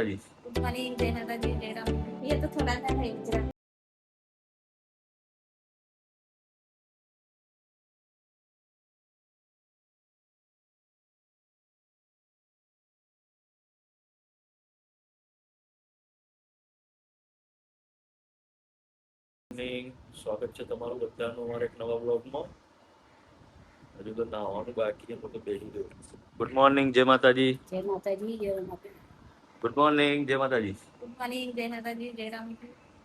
Morning जय माता जी जय राम। ये तो थोड़ा सा है गुजरात। સ્વાગત છે તમારું બધાનું અમારા એક નવા બ્લોગમાં. હજુ તો નાવાનું બાકી છે, તો બેસી ગયો. ગુડ મોર્નિંગ, જય માતાજી. जय माता जी जय राम। ગુડ મોર્નિંગ, જય માતાજી. गुड मॉर्निंग जय माता जी जय राम।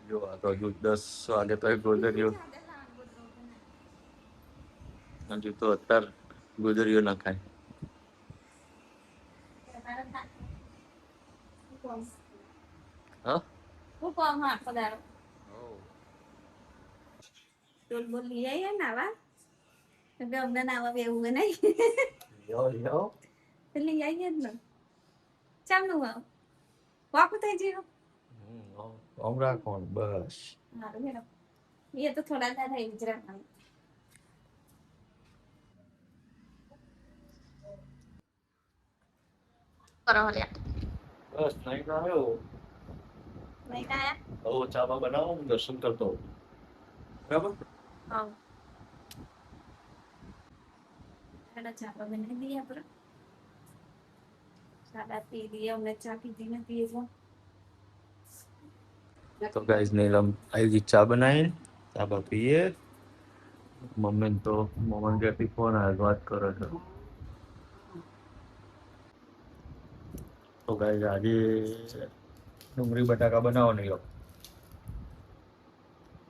જો આ તો હજુ 10 વાગે તો ગોદરીઓ, હજુ તો અત્યારે ગોદરીઓ ના ખાય. હા હું કોમ હા પધારો ટોલ બોલ લઈ આયા નાવા એટલે અમને નાવા બેવું નહીં યો તો લઈ આવીએ જ ને ચાલનું વાપુ થઈ ગયું આમ રાખવાનું બસ. મારું મેડમ એ તો થોડા ના થાય ગુજરાતમાં કરો લ્યા બસ નહીં આવ્યો. નહીં આયા હવે ચાબા બનાવો, હું દર્શન કરતો હોઉં. બરાબર. હા એડા ચાપા બનાવી દઈએ આપણે સાડા પી દઈએ અમને ચા પીધી નથી એટલે તો ગાઈઝ નીલમ આવી ગઈ ચા બનાવીને, ચા પીએ. મમ્મી તો મમ્મી ઘરથી ફોન આવ્યો, વાત કરો છો. તો ગાઈઝ આજે ડુંગળી બટાકા બનાવો નીલમ.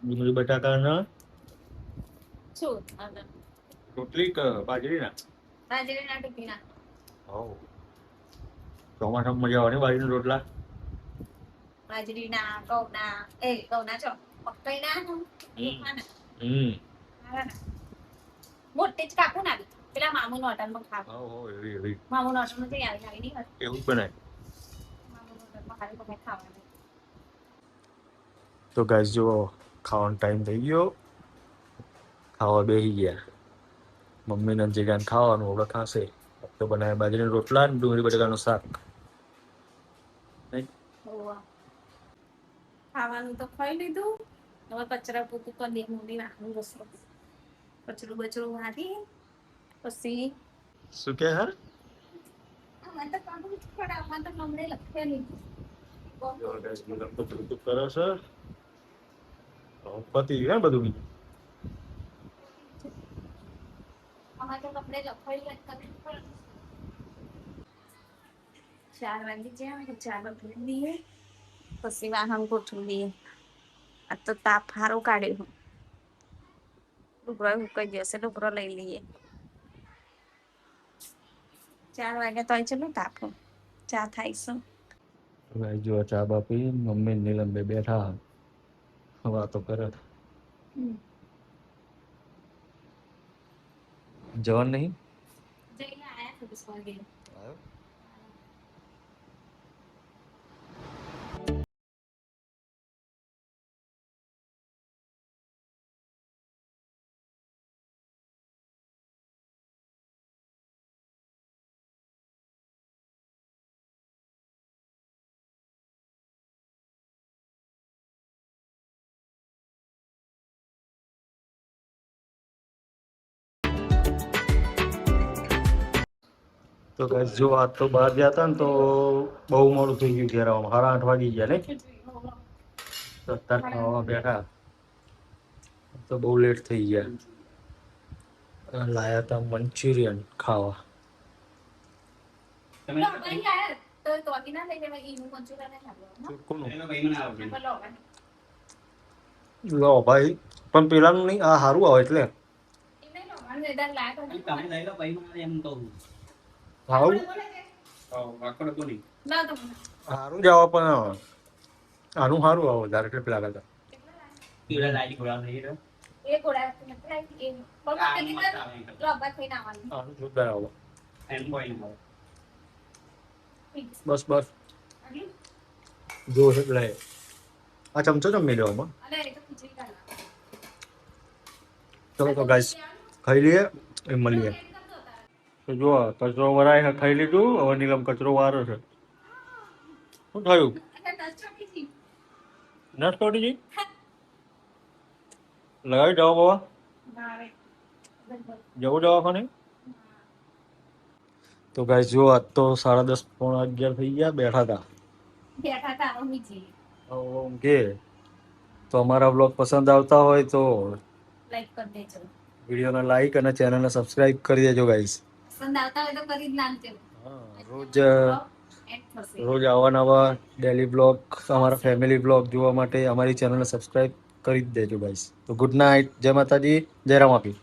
ડુંગળી બટાકાના શું રોટલી બાજરીના બાજરીના ટીપીના ચોમાસામાં મજા આવે ને બાજરીના રોટલા. બાજરીના ઘઉંના છો મકાઈના મોટી જ કાપું ના પેલા મામુ નો હોટલમાં ખાવ એવી મામુ નો હોટલમાં જઈ આવી નહીં એવું જ બનાય. મામુ નો હોટલમાં ખાલી તમે ખાવાનું. તો ગાઈસ જો ખાવાનો ટાઈમ થઈ ગયો, ખાવા બેસી ગયા. મમ્મીને જગ્યાને ખાવાનું આપણે ખાશે. તો બનાવે બાજરીના રોટલા ને ડુંગળી બટાકાનું શાક. ખાવાનું તો ખાઈ લીધું, હવે કચરા પોતું કરી દે મૂડી નાખવું રસો કચરું બચરું વાળી પછી શું કે હા અમારે તો કામ થોડા અમારે તો નમડે લખે નહીં કરો છો પતિ ગયા બધું. અમારે તો કપડે લખાઈ 4 વાગે જ્યાં 4 વાગે દઈએ પછી વાહન ગોઠવી દઈએ. આ તો તાપ હારો કાઢ્યો, ડુબરો હુકાઈ જશે, ડુબરો લઈ લઈએ. 4 વાગે તો ચલો તાપ ચા થાય છે. જો ચા બાપી મમ્મી નીલમ બે બેઠા વાતો કરે. જવાન નહીં જઈને આયા તો 10 વાગે આવ્યો. તો ગાઈસ જો આજ તો બહાર ગયા હતા ને તો બહુ મોડું થઈ ગયું ઘેર આવવામાં. 8:30 વાગી ગયા ને. તો અત્યારે ખાવા બેઠા તો બહુ લેટ થઈ ગયા. લાયા હતા મંચુરિયન ખાવા. લો ભાઈ પણ પેલાનું નહીં, આ સારું આવે એટલે સારું જવા પણ આનું સારું આવે વધારે એટલે પેલા કરતા. આનું જોરદાર આવે. બસ બસ જો એટલે આ ચમચો જમી લેવામાં. ચલો તો ગાઈસ ખાઈ લઈએ એ મળીએ. તો જો કચરો વરાય ખાઈ લીધું, હવે નીલમ કચરો વારો છે. શું થયું નસ તોડી જઈ લગાવી દવા બાવા જવું દવાખાને તો ગાઈસ જો આજ તો 10:30 પોણા 11 થઈ ગયા બેઠા હતા કે તો અમારા બ્લોગ પસંદ આવતા હોય તો લાઈક કરી દેજો. વિડીયોને લાઈક અને ચેનલને સબસ્ક્રાઇબ કરી દેજો ગાઈસ. પસંદ આવતા હોય તો કરી જ નાખજો. રોજ આવા નવા ડેલી બ્લોગ અમારા ફેમિલી બ્લોગ જોવા માટે અમારી ચેનલને સબસ્ક્રાઇબ કરી જ દેજો ગાઈસ. તો ગુડ નાઇટ, જય માતાજી, જય રામ આપી.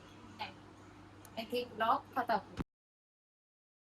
એક બ્લોગ ખતમ.